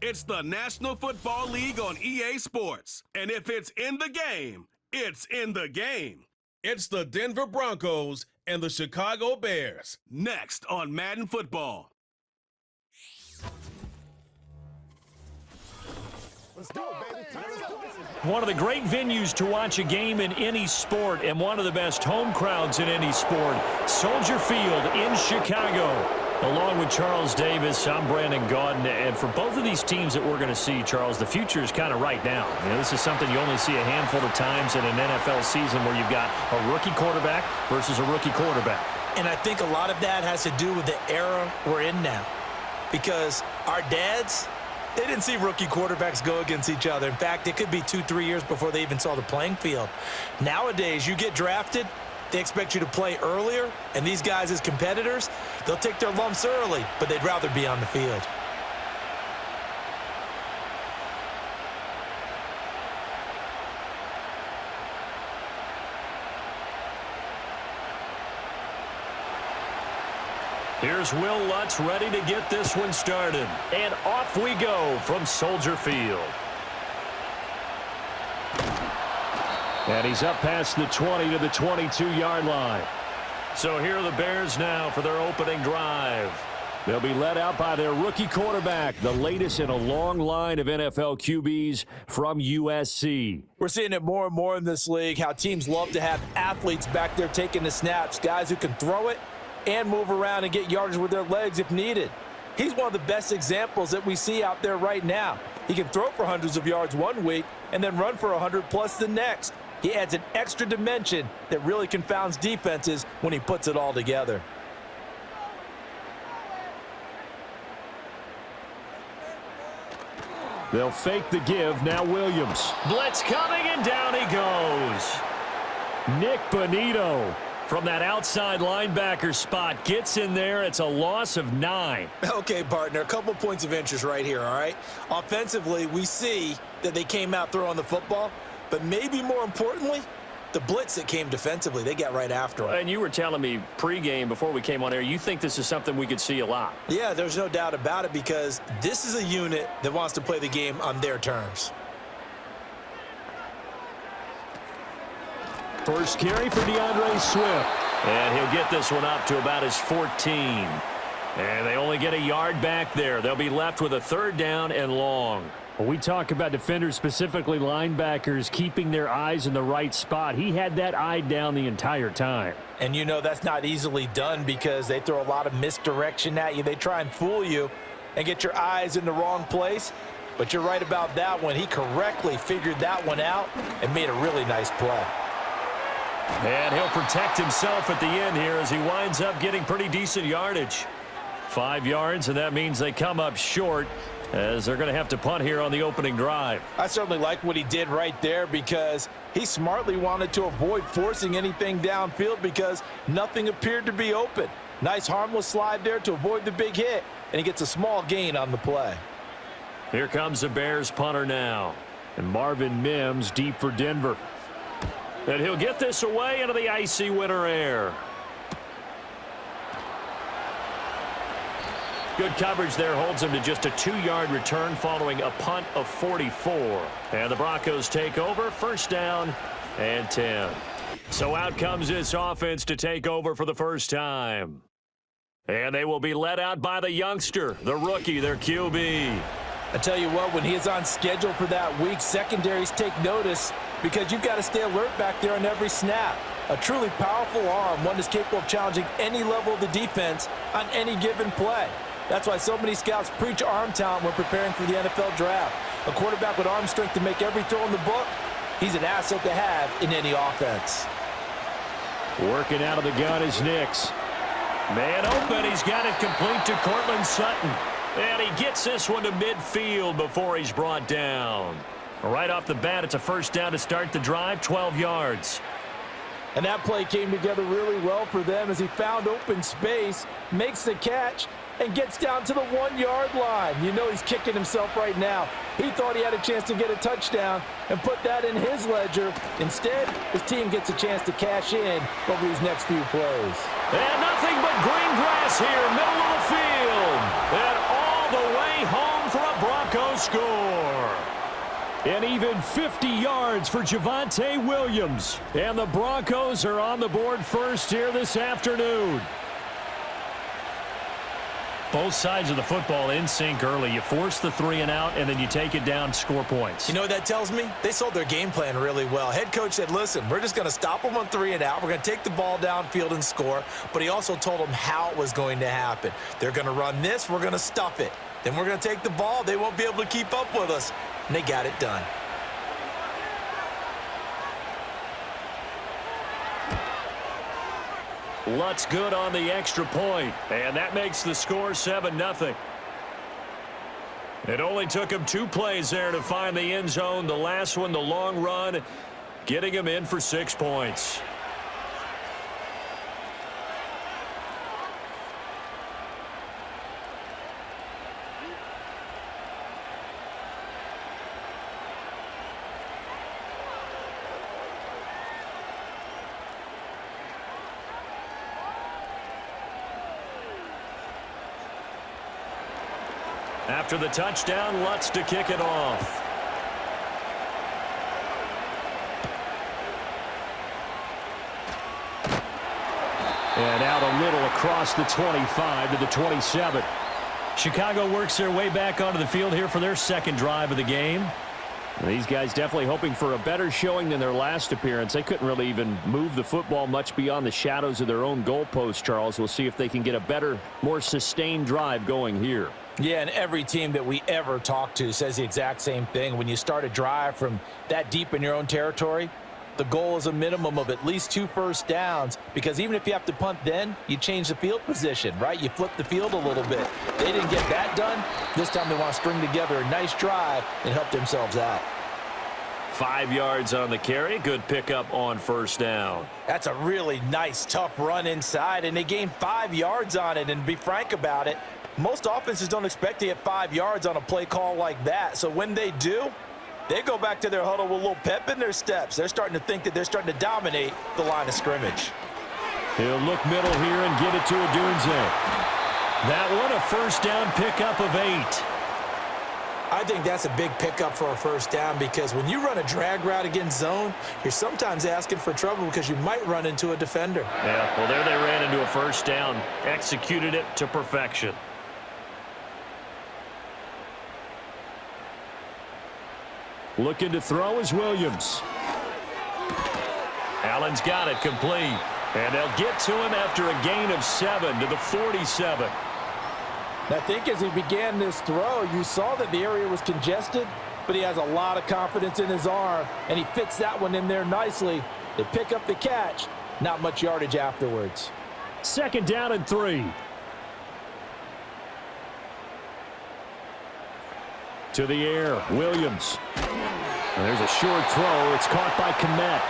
It's the National Football League on EA Sports. And if it's in the game, it's in the game. It's the Denver Broncos and the Chicago Bears. Next on Madden Football. Let's go, baby. One of the great venues to watch a game in any sport and one of the best home crowds in any sport, Soldier Field in Chicago. Along with Charles Davis, I'm Brandon Gaudin, and for both of these teams that we're going to see, Charles, the future is kind of right now. You know, this is something you only see a handful of times in an NFL season where you've got a rookie quarterback versus a rookie quarterback. And I think a lot of that has to do with the era we're in now. Because our dads, they didn't see rookie quarterbacks go against each other. In fact, it could be 2-3 years before they even saw the playing field. Nowadays, you get drafted, they expect you to play earlier, and these guys as competitors, they'll take their lumps early, but they'd rather be on the field. Here's Will Lutz ready to get this one started. And off we go from Soldier Field. And he's up past the 20 to the 22-yard line. So here are the Bears now for their opening drive. They'll be led out by their rookie quarterback, the latest in a long line of NFL QBs from USC. We're seeing it more and more in this league, how teams love to have athletes back there taking the snaps, guys who can throw it and move around and get yardage with their legs if needed. He's one of the best examples that we see out there right now. He can throw for hundreds of yards one week and then run for 100+ the next. He adds an extra dimension that really confounds defenses when he puts it all together. They'll fake the give. Now Williams. Blitz coming, and down he goes. Nick Bonito from that outside linebacker spot gets in there. It's a loss of 9. Okay, partner, a couple points of interest right here, all right? Offensively, we see that they came out throwing the football, but maybe more importantly, the blitz that came defensively, they got right after him. And you were telling me pregame before we came on air, you think this is something we could see a lot. Yeah, there's no doubt about it because this is a unit that wants to play the game on their terms. First carry for DeAndre Swift. And he'll get this one up to about his 14. And they only get a yard back there. They'll be left with a 3rd down and long. When we talk about defenders, specifically linebackers, keeping their eyes in the right spot, he had that eye down the entire time. And you know that's not easily done because they throw a lot of misdirection at you. They try and fool you and get your eyes in the wrong place. But you're right about that one. He correctly figured that one out and made a really nice play. And he'll protect himself at the end here as he winds up getting pretty decent yardage. 5 yards, and that means they come up short as they're going to have to punt here on the opening drive. I certainly like what he did right there because he smartly wanted to avoid forcing anything downfield because nothing appeared to be open. Nice harmless slide there to avoid the big hit, and he gets a small gain on the play. Here comes the Bears punter now. And Marvin Mims deep for Denver. And he'll get this away into the icy winter air. Good coverage there holds him to just a 2-yard return following a punt of 44. And the Broncos take over, 1st down and 10. So out comes this offense to take over for the first time. And they will be led out by the youngster, the rookie, their QB. I tell you what, when he is on schedule for that week, secondaries take notice because you've got to stay alert back there on every snap. A truly powerful arm, one that's capable of challenging any level of the defense on any given play. That's why so many scouts preach arm talent when preparing for the NFL draft. A quarterback with arm strength to make every throw in the book, he's an asset to have in any offense. Working out of the gun is Nix. Man open, he's got it complete to Cortland Sutton. And he gets this one to midfield before he's brought down. Right off the bat, it's a 1st down to start the drive, 12 yards. And that play came together really well for them as he found open space, makes the catch, and gets down to the 1-yard line. You know he's kicking himself right now. He thought he had a chance to get a touchdown and put that in his ledger. Instead, his team gets a chance to cash in over these next few plays. And nothing but green grass here, middle of the field. And all the way home for a Broncos And even 50 yards for Javonte Williams. And the Broncos are on the board first here this afternoon. Both sides of the football in sync early. You force the 3 and out, and then you take it down, score points. You know what that tells me? They sold their game plan really well. Head coach said, listen, we're just going to stop them on 3 and out. We're going to take the ball downfield and score. But he also told them how it was going to happen. They're going to run this. We're going to stuff it. Then we're going to take the ball. They won't be able to keep up with us. And they got it done. Lutz good on the extra point, and that makes the score 7-0. It only took him 2 plays there to find the end zone. The last one, the long run, getting him in for 6 points. After the touchdown, Lutz to kick it off. And out a little across the 25 to the 27. Chicago works their way back onto the field here for their second drive of the game. These guys definitely hoping for a better showing than their last appearance. They couldn't really even move the football much beyond the shadows of their own goalpost, Charles. We'll see if they can get a better, more sustained drive going here. Yeah, and every team that we ever talk to says the exact same thing. When you start a drive from that deep in your own territory, the goal is a minimum of at least 2 first downs, because even if you have to punt then, you change the field position, right? You flip the field a little bit. They didn't get that done. This time they want to string together a nice drive and help themselves out. 5 yards on the carry. Good pickup on first down. That's a really nice, tough run inside, and they gained 5 yards on it. And to be frank about it, most offenses don't expect to get 5 yards on a play call like that. So when they do, they go back to their huddle with a little pep in their steps. They're starting to think that they're starting to dominate the line of scrimmage. He'll look middle here and get it to Odunze. That one, a first down pickup of 8. I think that's a big pickup for a first down, because when you run a drag route against zone, you're sometimes asking for trouble because you might run into a defender. Yeah, well, there they ran into a first down. Executed it to perfection. Looking to throw is Williams. Allen's got it complete. And they'll get to him after a gain of 7 to the 47. I think as he began this throw, you saw that the area was congested, but he has a lot of confidence in his arm, and he fits that one in there nicely. They pick up the catch, not much yardage afterwards. 2nd down and 3. To the air, Williams. And there's a short throw. It's caught by Kmet.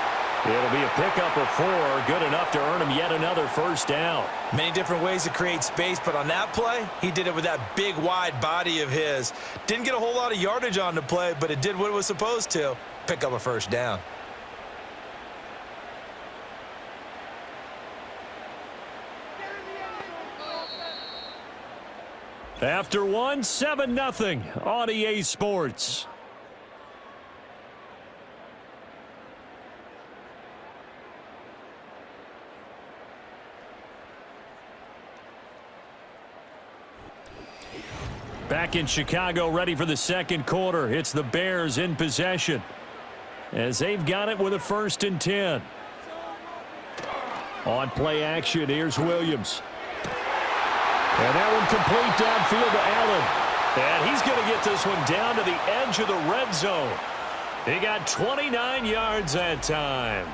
It'll be a pickup of 4, good enough to earn him yet another first down. Many different ways to create space, but on that play, he did it with that big, wide body of his. Didn't get a whole lot of yardage on the play, but it did what it was supposed to, pick up a first down. After one, 7-0 on EA Sports. Back in Chicago, ready for the second quarter. It's the Bears in possession, as they've got it with a 1st and 10. On play action, here's Williams. And that one complete downfield to Allen. And he's going to get this one down to the edge of the red zone. He got 29 yards that time.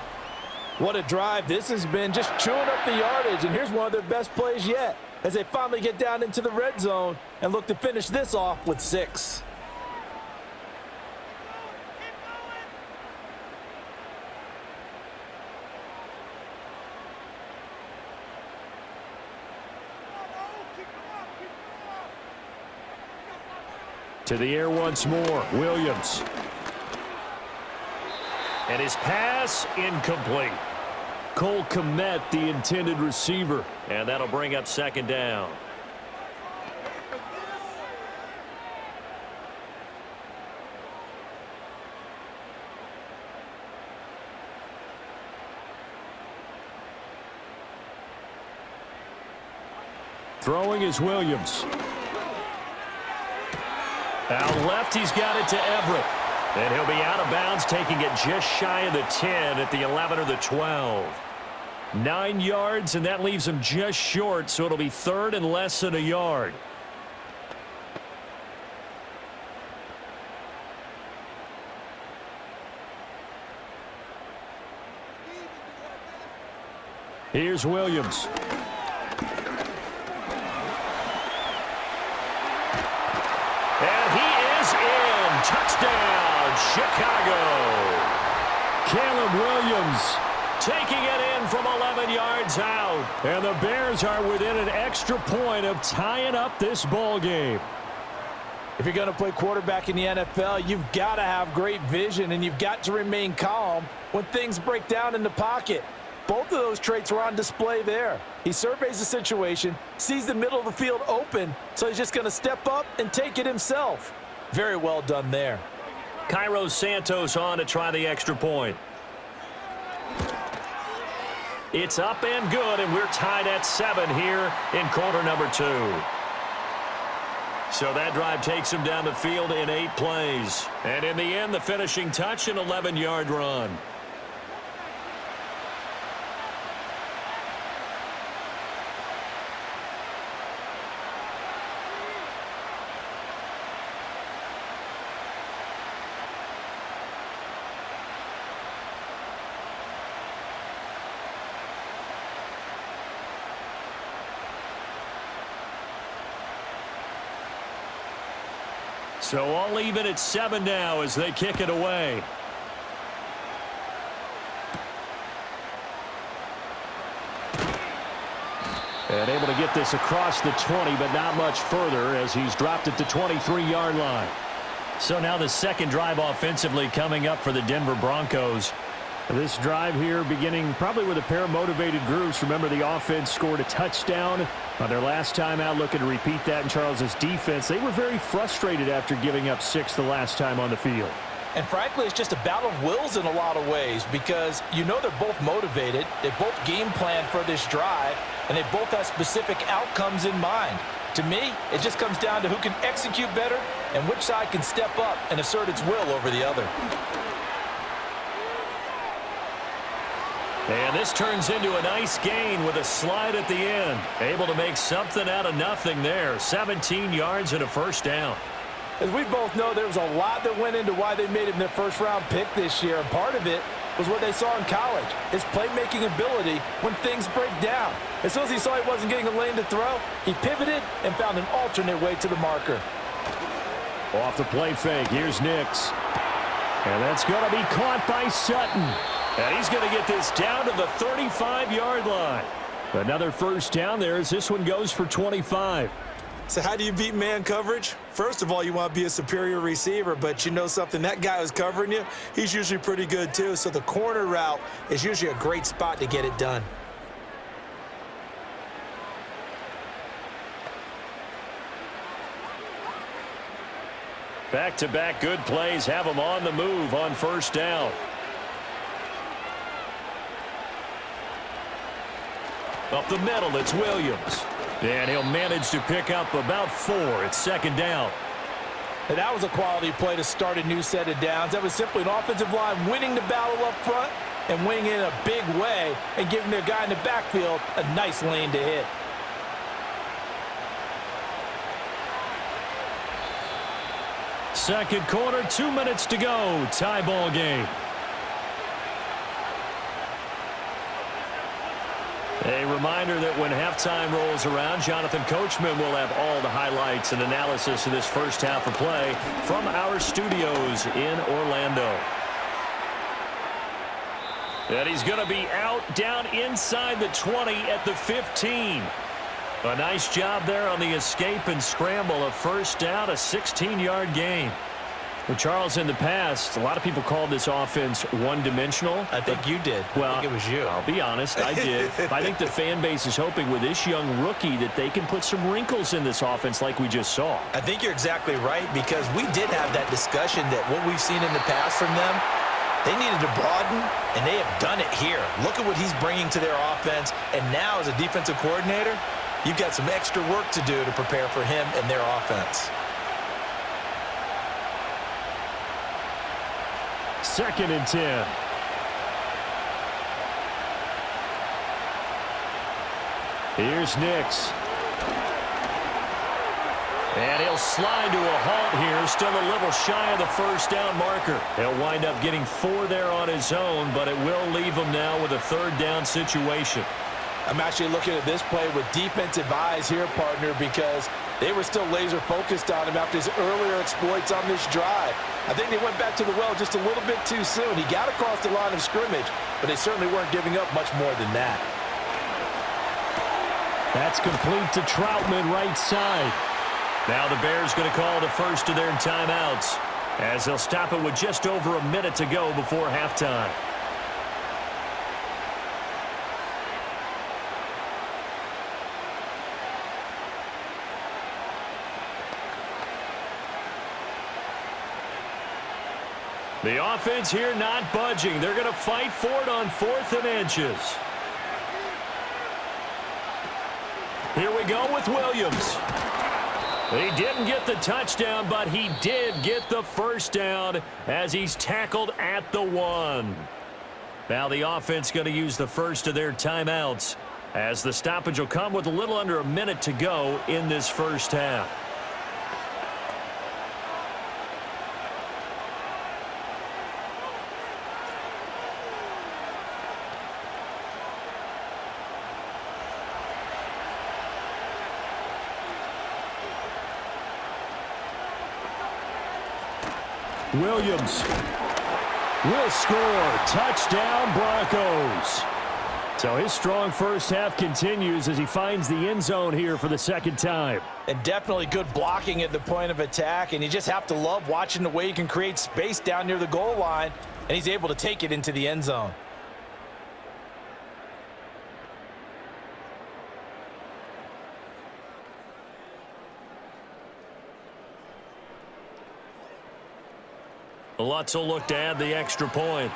What a drive this has been, just chewing up the yardage. And here's one of their best plays yet, as they finally get down into the red zone and look to finish this off with 6. To the air once more, Williams. And his pass incomplete. Cole Kmet, the intended receiver. And that'll bring up 2nd down. Throwing is Williams. Out left, he's got it to Everett. And he'll be out of bounds, taking it just shy of the 10 at the 11 or the 12. 9 yards, and that leaves him just short, so it'll be third and less than a yard. Here's Williams. And he is in. Touchdown, Chicago. Caleb Williams taking it in from 11 yards out. And the Bears are within an extra point of tying up this ball game. If you're going to play quarterback in the NFL, you've got to have great vision, and you've got to remain calm when things break down in the pocket. Both of those traits are on display there. He surveys the situation, sees the middle of the field open, so he's just going to step up and take it himself. Very well done there. Cairo Santos on to try the extra point. It's up and good, and we're tied at 7 here in quarter number 2. So that drive takes him down the field in 8 plays. And in the end, the finishing touch, an 11-yard run. So all even at 7 now as they kick it away. And able to get this across the 20, but not much further as he's dropped it to 23-yard line. So now the second drive offensively coming up for the Denver Broncos. This drive here beginning probably with a pair of motivated groups. Remember, the offense scored a touchdown on their last time out, looking to repeat that in Charles's defense. They were very frustrated after giving up 6 the last time on the field. And frankly, it's just a battle of wills in a lot of ways because you know they're both motivated. They both game plan for this drive, and they both have specific outcomes in mind. To me, it just comes down to who can execute better and which side can step up and assert its will over the other. And this turns into a nice gain with a slide at the end. Able to make something out of nothing there. 17 yards and a first down. As we both know, there was a lot that went into why they made him their first-round pick this year. And part of it was what they saw in college, his playmaking ability when things break down. As soon as he saw he wasn't getting a lane to throw, he pivoted and found an alternate way to the marker. Off the play fake, here's Nix. And that's going to be caught by Sutton. And he's going to get this down to the 35-yard line. Another first down there as this one goes for 25. So how do you beat man coverage? First of all, you want to be a superior receiver, but you know something, that guy who's covering you, he's usually pretty good too. So the corner route is usually a great spot to get it done. Back-to-back good plays have him on the move on first down. Up the middle, it's Williams. And he'll manage to pick up about 4. It's second down. And that was a quality play to start a new set of downs. That was simply an offensive line winning the battle up front and winning it in a big way and giving their guy in the backfield a nice lane to hit. Second quarter, 2 minutes to go. Tie ball game. A reminder that when halftime rolls around, Jonathan Coachman will have all the highlights and analysis of this first half of play from our studios in Orlando. And he's going to be out down inside the 20 at the 15. A nice job there on the escape and scramble. A first down, a 16-yard gain. Well, Charles, in the past, a lot of people called this offense one-dimensional. I think you did. Well, I think it was you. I'll be honest, I did. I think the fan base is hoping with this young rookie that they can put some wrinkles in this offense like we just saw. I think you're exactly right because we did have that discussion that what we've seen in the past from them, they needed to broaden, and they have done it here. Look at what he's bringing to their offense, and now as a defensive coordinator, you've got some extra work to do to prepare for him and their offense. 2nd and 10. Here's Nix. And he'll slide to a halt here, still a little shy of the first down marker. He'll wind up getting 4 there on his own, but it will leave him now with a 3rd down situation. I'm actually looking at this play with defensive eyes here, partner, because they were still laser focused on him after his earlier exploits on this drive. I think they went back to the well just a little bit too soon. He got across the line of scrimmage, but they certainly weren't giving up much more than that. That's complete to Troutman, right side. Now the Bears going to call the first of their timeouts as they'll stop it with just over a minute to go before halftime. The offense here not budging. They're going to fight for it on 4th and inches. Here we go with Williams. He didn't get the touchdown, but he did get the first down as he's tackled at the 1. Now the offense going to use the first of their timeouts as the stoppage will come with a little under a minute to go in this first half. Williams will score. Touchdown, Broncos. So his strong first half continues as he finds the end zone here for the 2nd time. And definitely good blocking at the point of attack, and you just have to love watching the way he can create space down near the goal line, and he's able to take it into the end zone. Lutz will look to add the extra point.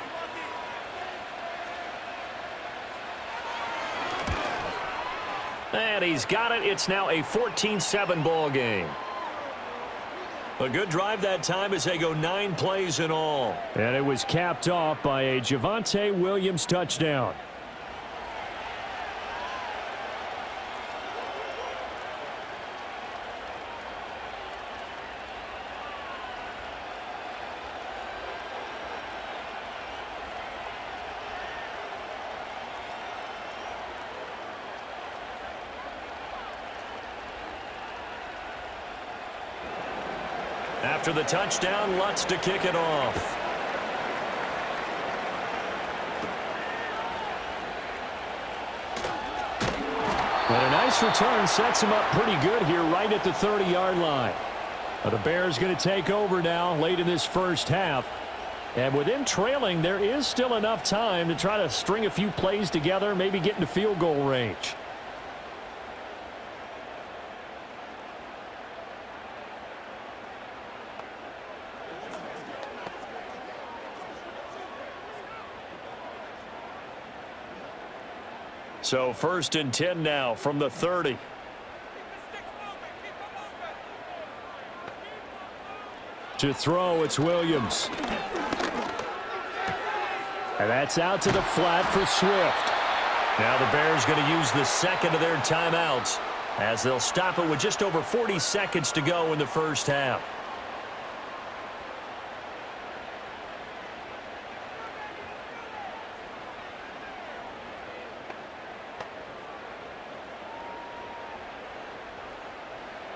And he's got it. It's now a 14-7 ball game. A good drive that time as they go 9 plays in all. And it was capped off by a Javonte Williams touchdown. After the touchdown, Lutz to kick it off. And a nice return sets him up pretty good here right at the 30-yard line. The Bears going to take over now late in this first half. And with him trailing, there is still enough time to try to string a few plays together, maybe get into field goal range. So 1st and 10 now from the 30. To throw, it's Williams. And that's out to the flat for Swift. Now the Bears going to use the 2nd of their timeouts as they'll stop it with just over 40 seconds to go in the first half.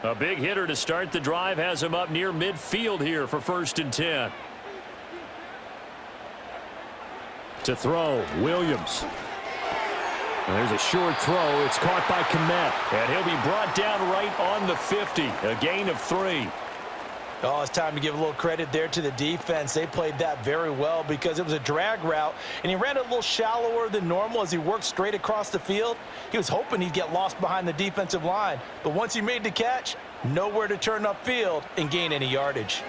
A big hitter to start the drive has him up near midfield here for 1st and 10. To throw, Williams. And there's a short throw. It's caught by Kmet. And he'll be brought down right on the 50. A gain of 3. Oh, it's time to give a little credit there to the defense. They played that very well because it was a drag route, and he ran it a little shallower than normal as he worked straight across the field. He was hoping he'd get lost behind the defensive line, but once he made the catch, nowhere to turn upfield and gain any yardage.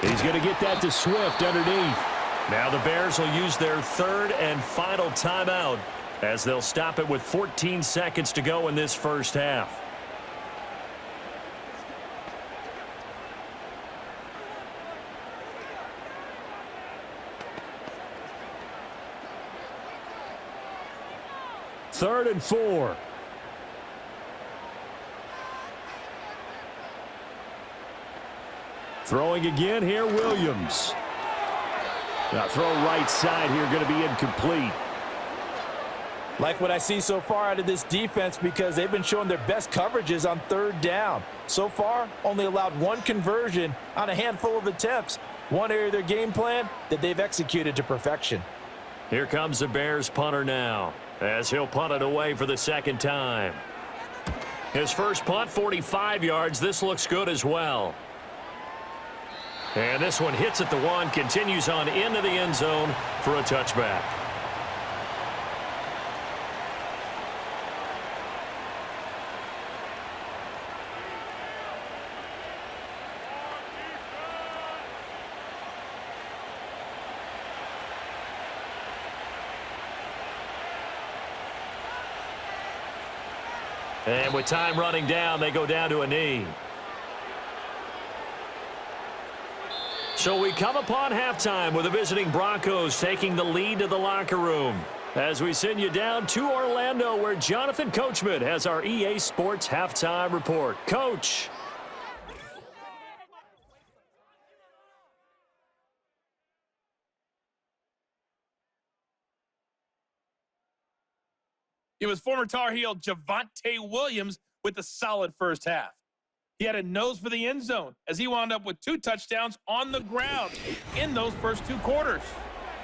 He's going to get that to Swift underneath. Now the Bears will use their 3rd and final timeout as they'll stop it with 14 seconds to go in this first half. Third and 4. Throwing again here, Williams. Now throw right side here, going to be incomplete. Like what I see so far out of this defense because they've been showing their best coverages on third down. So far, only allowed one conversion on a handful of attempts. One area of their game plan that they've executed to perfection. Here comes the Bears punter now, as he'll punt it away for the second time. His first punt, 45 yards. This looks good as well. And this one hits at the 1, continues on into the end zone for a touchback. And with time running down, they go down to a knee. So we come upon halftime with the visiting Broncos taking the lead to the locker room. As we send you down to Orlando, where Jonathan Coachman has our EA Sports halftime report. Coach. It was former Tar Heel Javonte Williams with a solid first half. He had a nose for the end zone as he wound up with 2 touchdowns on the ground in those first 2 quarters.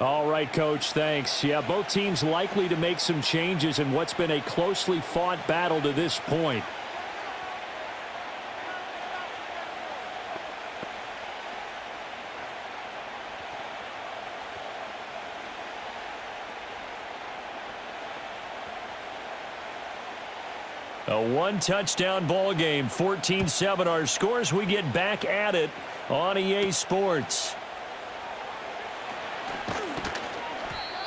All right, Coach, thanks. Yeah, both teams likely to make some changes in what's been a closely fought battle to this point. A 1-touchdown ball game, 14-7 our scores. We get back at it on EA Sports.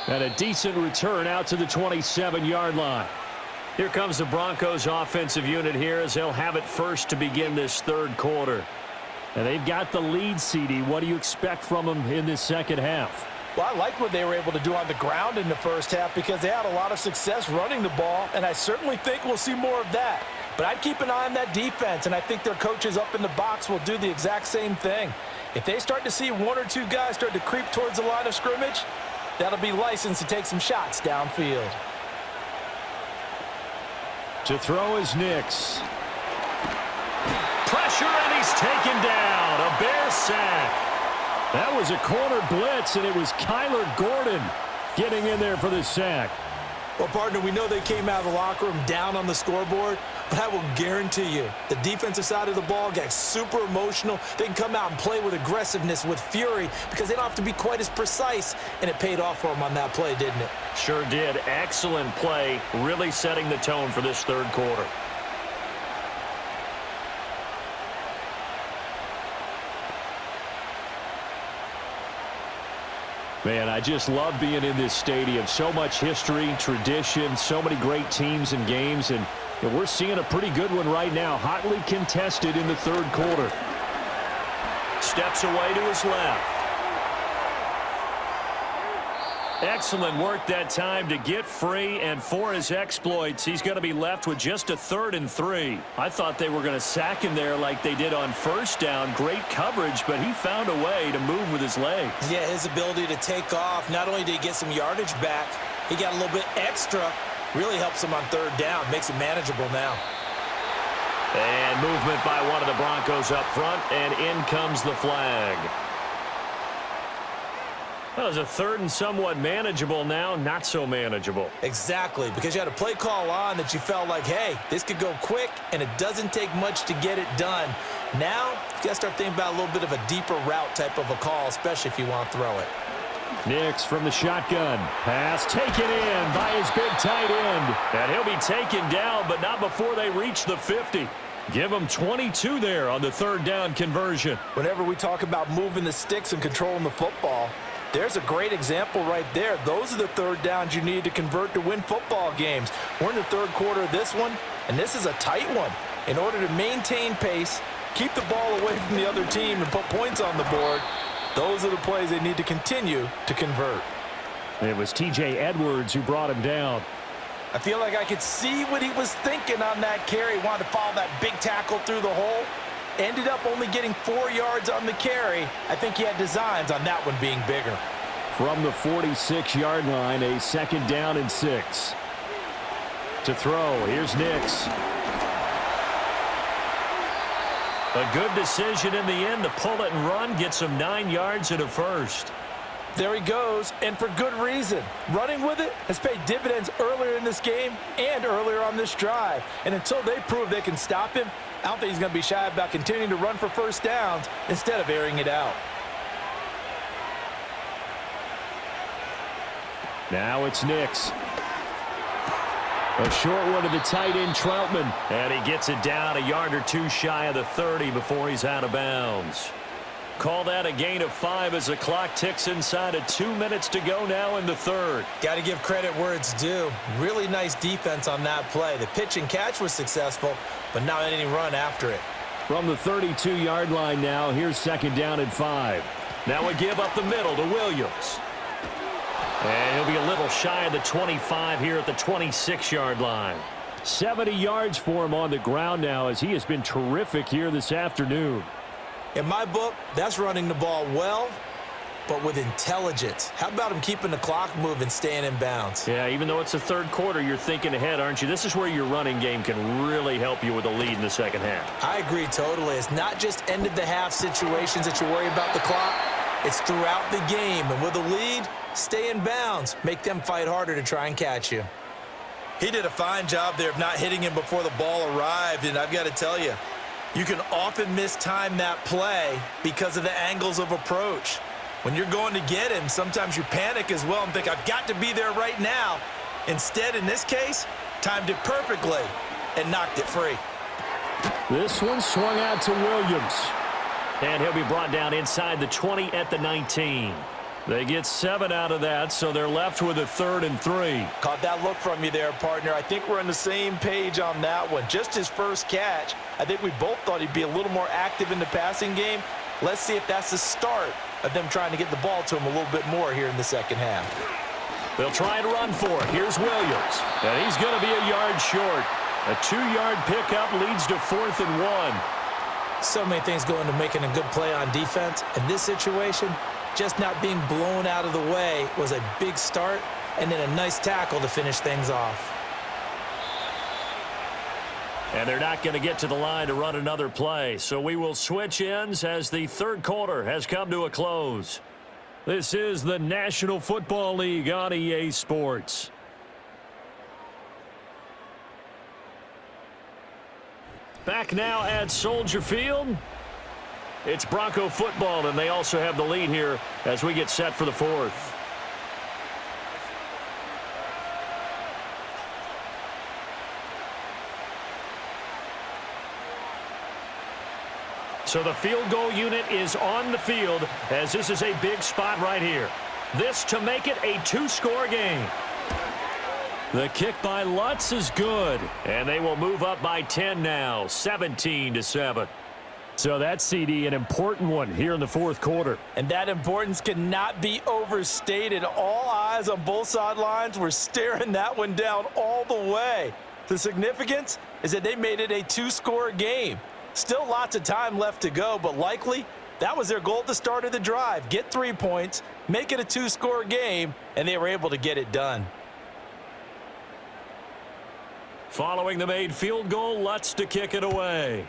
And a decent return out to the 27-yard line. Here comes the Broncos offensive unit here as they'll have it first to begin this third quarter. And they've got the lead, CD. What do you expect from them in this second half? Well, I like what they were able to do on the ground in the first half because they had a lot of success running the ball, and I certainly think we'll see more of that. But I'd keep an eye on that defense, and I think their coaches up in the box will do the exact same thing. If they start to see 1 or 2 guys start to creep towards the line of scrimmage, that'll be licensed to take some shots downfield. To throw is Nix. Pressure, and he's taken down. A Bear sack. That was a corner blitz, and it was Kyler Gordon getting in there for the sack. Well, partner, we know they came out of the locker room down on the scoreboard, but I will guarantee you the defensive side of the ball got super emotional. They can come out and play with aggressiveness, with fury, because they don't have to be quite as precise, and it paid off for them on that play, didn't it? Sure did. Excellent play, really setting the tone for this third quarter. Man, I just love being in this stadium. So much history, tradition, so many great teams and games, and we're seeing a pretty good one right now, hotly contested in the third quarter. Steps away to his left. Excellent work that time to get free, and for his exploits, he's going to be left with just a 3rd and 3. I thought they were going to sack him there like they did on first down. Great coverage, but he found a way to move with his legs. Yeah, his ability to take off, not only did he get some yardage back, he got a little bit extra, really helps him on 3rd down, makes it manageable now. And movement by one of the Broncos up front, and in comes the flag. That was a 3rd and somewhat manageable now, not so manageable. Exactly, because you had a play call on that you felt like, hey, this could go quick, and it doesn't take much to get it done. Now, you got to start thinking about a little bit of a deeper route type of a call, especially if you want to throw it. Nix from the shotgun. Pass taken in by his big tight end. And he'll be taken down, but not before they reach the 50. Give him 22 there on the 3rd down conversion. Whenever we talk about moving the sticks and controlling the football, There's a great example right there. Those are the third downs you need to convert to win football games. We're in the third quarter of this one, and this is a tight one. In order to maintain pace, keep the ball away from the other team, and put points on the board, those are the plays they need to continue to convert. It was T.J. Edwards who brought him down. I feel like I could see what he was thinking on that carry. Wanted to follow that big tackle through the hole. Ended up only getting 4 yards on the carry. I think he had designs on that one being bigger. From the 46-yard line, a 2nd down and 6. To throw, here's Nix. A good decision in the end to pull it and run, gets him 9 yards and a first. There he goes, and for good reason. Running with it has paid dividends earlier in this game and earlier on this drive. And until they prove they can stop him, I don't think he's going to be shy about continuing to run for first downs instead of airing it out. Now it's Nix. A short one to the tight end, Troutman. And he gets it down a yard or two shy of the 30 before he's out of bounds. Call that a gain of 5 as the clock ticks inside of 2 minutes to go now in the third. Got to give credit where it's due. Really nice defense on that play. The pitch and catch was successful, but not any run after it. From the 32-yard line now, here's 2nd down and 5. Now a give up the middle to Williams. And he'll be a little shy of the 25 here at the 26-yard line. 70 yards for him on the ground now as he has been terrific here this afternoon. In my book, that's running the ball well, but with intelligence. How about him keeping the clock moving, staying in bounds? Yeah, even though it's the third quarter, you're thinking ahead, aren't you? This is where your running game can really help you with a lead in the second half. I agree totally. It's not just end-of-the-half situations that you worry about the clock. It's throughout the game. And with a lead, stay in bounds. Make them fight harder to try and catch you. He did a fine job there of not hitting him before the ball arrived, and I've got to tell you, you can often mistime that play because of the angles of approach. When you're going to get him, sometimes you panic as well and think, I've got to be there right now. Instead, in this case, timed it perfectly and knocked it free. This one swung out to Williams. And he'll be brought down inside the 20 at the 19. They get 7 out of that, so they're left with a 3rd and 3. Caught that look from you there, partner. I think we're on the same page on that one. Just his first catch. I think we both thought he'd be a little more active in the passing game. Let's see if that's the start of them trying to get the ball to him a little bit more here in the second half. They'll try and run for it. Here's Williams. And he's going to be a yard short. A 2-yard pickup leads to 4th and 1. So many things go into making a good play on defense. In this situation, just not being blown out of the way was a big start, and then a nice tackle to finish things off. And they're not going to get to the line to run another play, so we will switch ends as the third quarter has come to a close. This is the National Football League on EA Sports. Back now at Soldier Field. It's Bronco football, and they also have the lead here as we get set for the fourth. So the field goal unit is on the field as this is a big spot right here. This to make it a 2-score game. The kick by Lutz is good, and they will move up by 10 now, 17-7. So that's, CD, an important one here in the fourth quarter. And that importance cannot be overstated. All eyes on both sidelines were staring that one down all the way. The significance is that they made it a 2-score game. Still lots of time left to go, but likely that was their goal at the start of the drive. Get 3 points, make it a 2-score game, and they were able to get it done. Following the made field goal, Lutz to kick it away.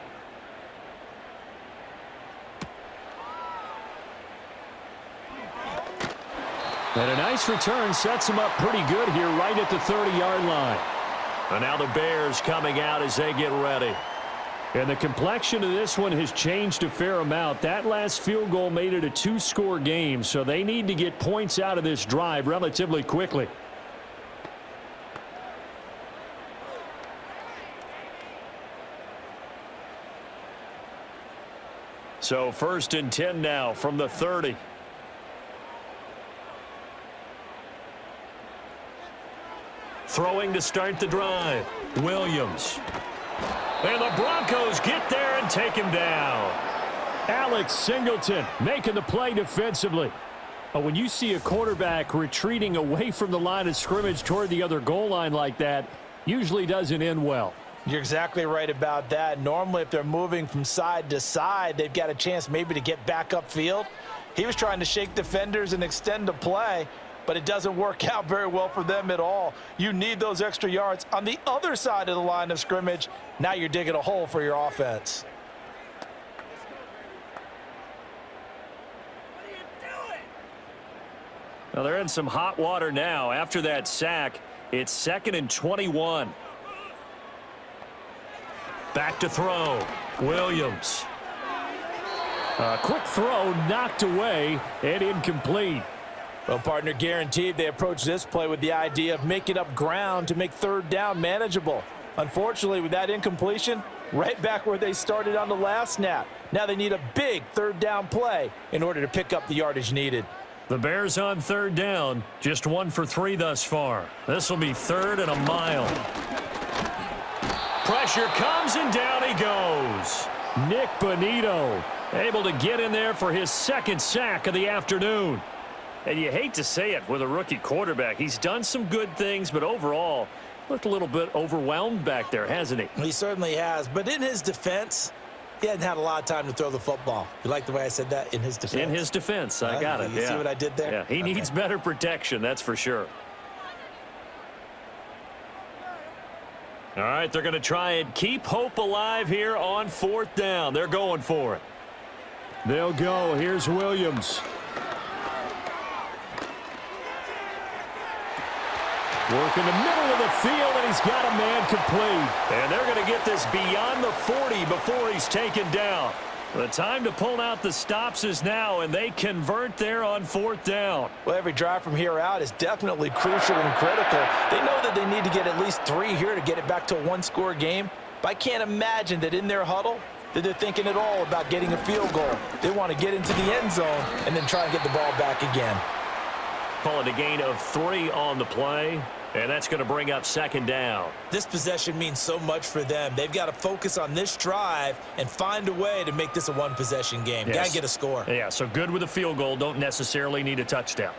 And a nice return sets him up pretty good here right at the 30-yard line. And now the Bears coming out as they get ready. And the complexion of this one has changed a fair amount. That last field goal made it a 2-score game, so they need to get points out of this drive relatively quickly. So 1st and 10 now from the 30. throwing to start the drive. Williams. And the Broncos get there and take him down. Alex Singleton making the play defensively. When you see a quarterback retreating away from the line of scrimmage toward the other goal line like that, usually doesn't end well. You're exactly right about that. Normally, if they're moving from side to side, they've got a chance maybe to get back upfield. He was trying to shake defenders and extend the play, but it doesn't work out very well for them at all. You need those extra yards on the other side of the line of scrimmage. Now you're digging a hole for your offense. Well, they're in some hot water now. After that sack, it's 2nd and 21. Back to throw. Williams. A quick throw knocked away and incomplete. Well, partner, guaranteed they approach this play with the idea of making up ground to make 3rd down manageable. Unfortunately, with that incompletion, right back where they started on the last snap. Now they need a big 3rd down play in order to pick up the yardage needed. The Bears on 3rd down, just 1 for 3 thus far. This will be 3rd and a mile. Pressure comes and down he goes. Nick Bonito able to get in there for his 2nd sack of the afternoon. And you hate to say it with a rookie quarterback. He's done some good things, but overall, looked a little bit overwhelmed back there, hasn't he? He certainly has, but in his defense, he hadn't had a lot of time to throw the football. You like the way I said that? In his defense? In his defense. I got it. You see what I did there? Yeah, he needs better protection, that's for sure. All right, they're going to try and keep hope alive here on 4th down. They're going for it. They'll go. Here's Williams. Work in the middle of the field, and he's got a man complete. And they're going to get this beyond the 40 before he's taken down. The time to pull out the stops is now, and they convert there on 4th down. Well, every drive from here out is definitely crucial and critical. They know that they need to get at least 3 here to get it back to a 1-score game. But I can't imagine that in their huddle that they're thinking at all about getting a field goal. They want to get into the end zone and then try and get the ball back again. Call it a gain of 3 on the play. And that's going to bring up 2nd down. This possession means so much for them. They've got to focus on this drive and find a way to make this a 1-possession game. Yes. Got to get a score. Yeah, so good with a field goal. Don't necessarily need a touchdown.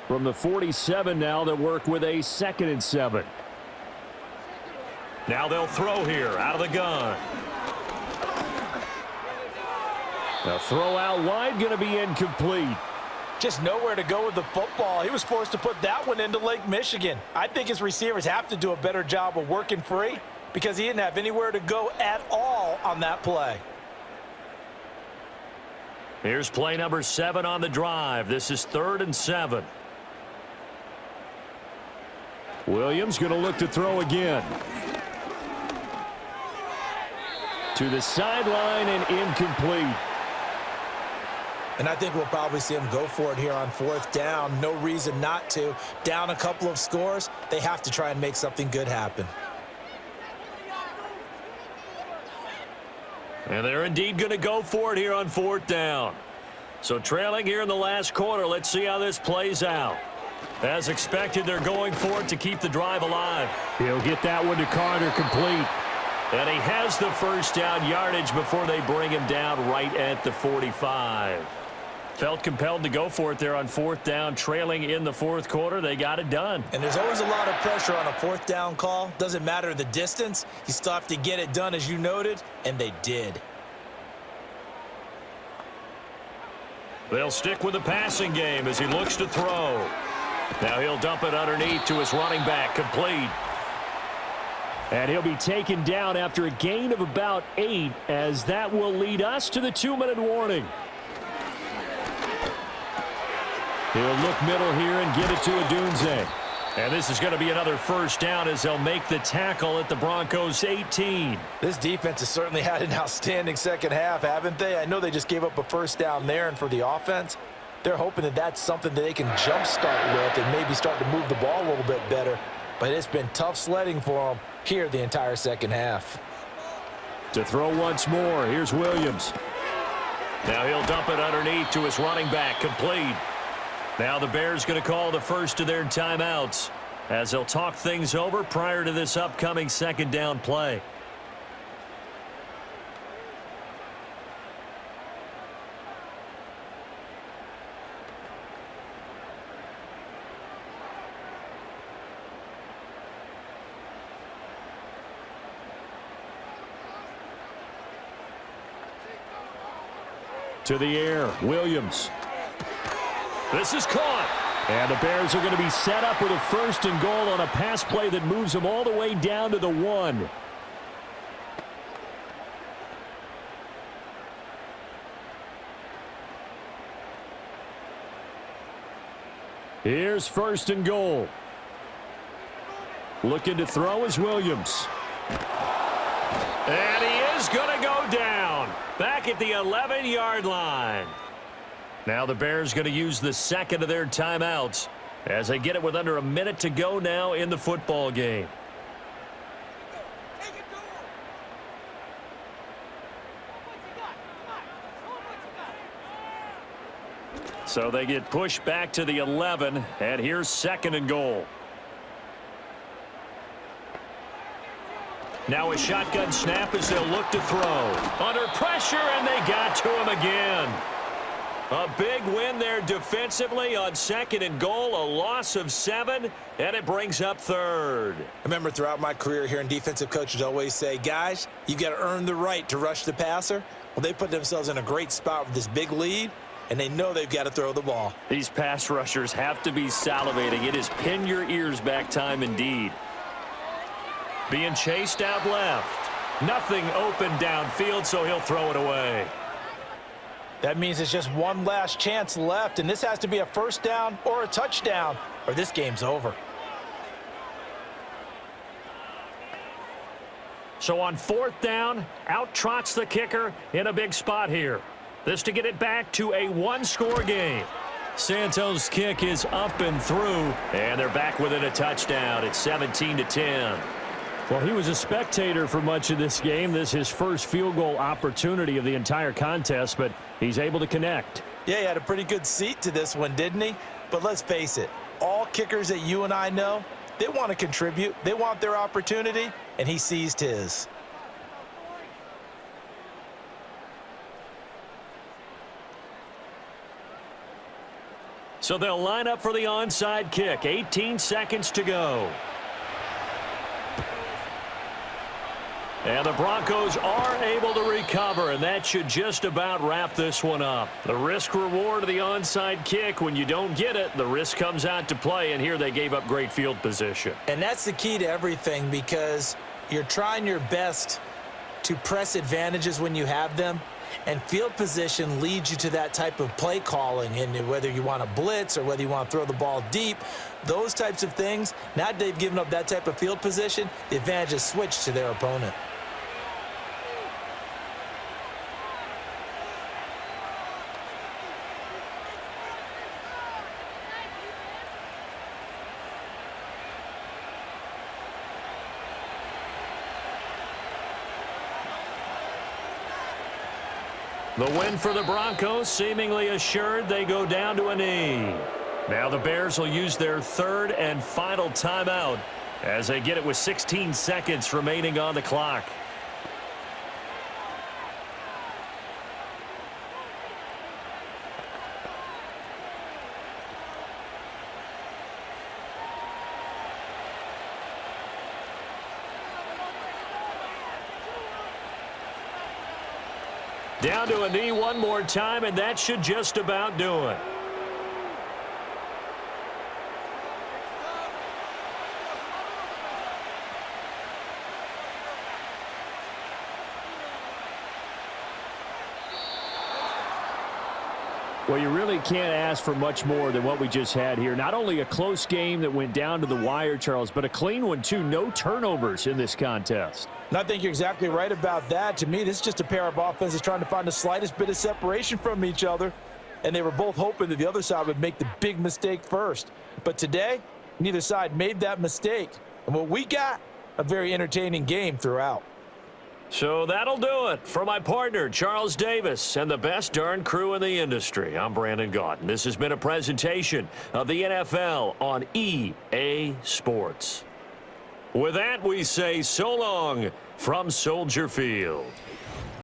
From the 47 now, they'll work with a 2nd and 7. Now they'll throw here out of the gun. The throw out wide going to be incomplete. Just nowhere to go with the football. He was forced to put that one into Lake Michigan. I think his receivers have to do a better job of working free because he didn't have anywhere to go at all on that play. Here's play number 7 on the drive. This is 3rd and 7. Williams going to look to throw again. To the sideline and incomplete. And I think we'll probably see him go for it here on 4th down. No reason not to. Down a couple of scores, they have to try and make something good happen. And they're indeed going to go for it here on 4th down. So trailing here in the last quarter, let's see how this plays out. As expected, they're going for it to keep the drive alive. He'll get that one to Carter complete. And he has the 1st down yardage before they bring him down right at the 45. Felt compelled to go for it there on 4th down, trailing in the 4th quarter. They got it done. And there's always a lot of pressure on a 4th down call. Doesn't matter the distance. You still have to get it done, as you noted, and they did. They'll stick with the passing game as he looks to throw. Now he'll dump it underneath to his running back, complete. And he'll be taken down after a gain of about 8, as that will lead us to the 2-minute warning. He'll look middle here and get it to Odunze. And this is going to be another 1st down as they'll make the tackle at the Broncos 18. This defense has certainly had an outstanding 2nd half, haven't they? I know they just gave up a 1st down there, and for the offense, they're hoping that that's something that they can jumpstart with and maybe start to move the ball a little bit better. But it's been tough sledding for them here the entire 2nd half. To throw once more, here's Williams. Now he'll dump it underneath to his running back, complete. Now the Bears going to call the first of their timeouts as they'll talk things over prior to this upcoming second down play. To the air, Williams. This is caught. And the Bears are going to be set up with a 1st and goal on a pass play that moves them all the way down to the 1. Here's 1st and goal. Looking to throw is Williams. And he is going to go down. Back at the 11-yard line. Now the Bears going to use the second of their timeouts as they get it with under a minute to go now in the football game. So they get pushed back to the 11, and here's 2nd and goal. Now a shotgun snap as they'll look to throw. Under pressure, and they got to him again. A big win there defensively on 2nd and goal, a loss of 7, and it brings up 3rd. I remember throughout my career hearing defensive coaches always say, guys, you got to earn the right to rush the passer. Well, they put themselves in a great spot with this big lead, and they know they've got to throw the ball. These pass rushers have to be salivating. It is pin your ears back time indeed. Being chased out left. Nothing open downfield, so he'll throw it away. That means it's just one last chance left, and this has to be a 1st down or a touchdown, or this game's over. So on 4th down, out trots the kicker in a big spot here. This to get it back to a 1-score game. Santos' kick is up and through, and they're back within a touchdown. It's 17-10. Well, he was a spectator for much of this game. This is his first field goal opportunity of the entire contest, but he's able to connect. Yeah, he had a pretty good seat to this one, didn't he? But let's face it, all kickers that you and I know, they want to contribute. They want their opportunity, and he seized his. So they'll line up for the onside kick. 18 seconds to go. And the Broncos are able to recover, and that should just about wrap this one up. The risk-reward of the onside kick, when you don't get it, the risk comes out to play, and here they gave up great field position. And that's the key to everything, because you're trying your best to press advantages when you have them, and field position leads you to that type of play calling, and whether you want to blitz or whether you want to throw the ball deep, those types of things, now that they've given up that type of field position, the advantage is switched to their opponent. The win for the Broncos seemingly assured. They go down to a knee. Now the Bears will use their 3rd and final timeout as they get it with 16 seconds remaining on the clock. Down to a knee one more time, and that should just about do it. Well, you really can't ask for much more than what we just had here. Not only a close game that went down to the wire, Charles, but a clean one, too. No turnovers in this contest. And I think you're exactly right about that. To me, this is just a pair of offenses trying to find the slightest bit of separation from each other. And they were both hoping that the other side would make the big mistake first. But today, neither side made that mistake. And what we got, a very entertaining game throughout. So that'll do it. For my partner, Charles Davis, and the best darn crew in the industry, I'm Brandon Gaudin. This has been a presentation of the NFL on EA Sports. With that, we say so long from Soldier Field.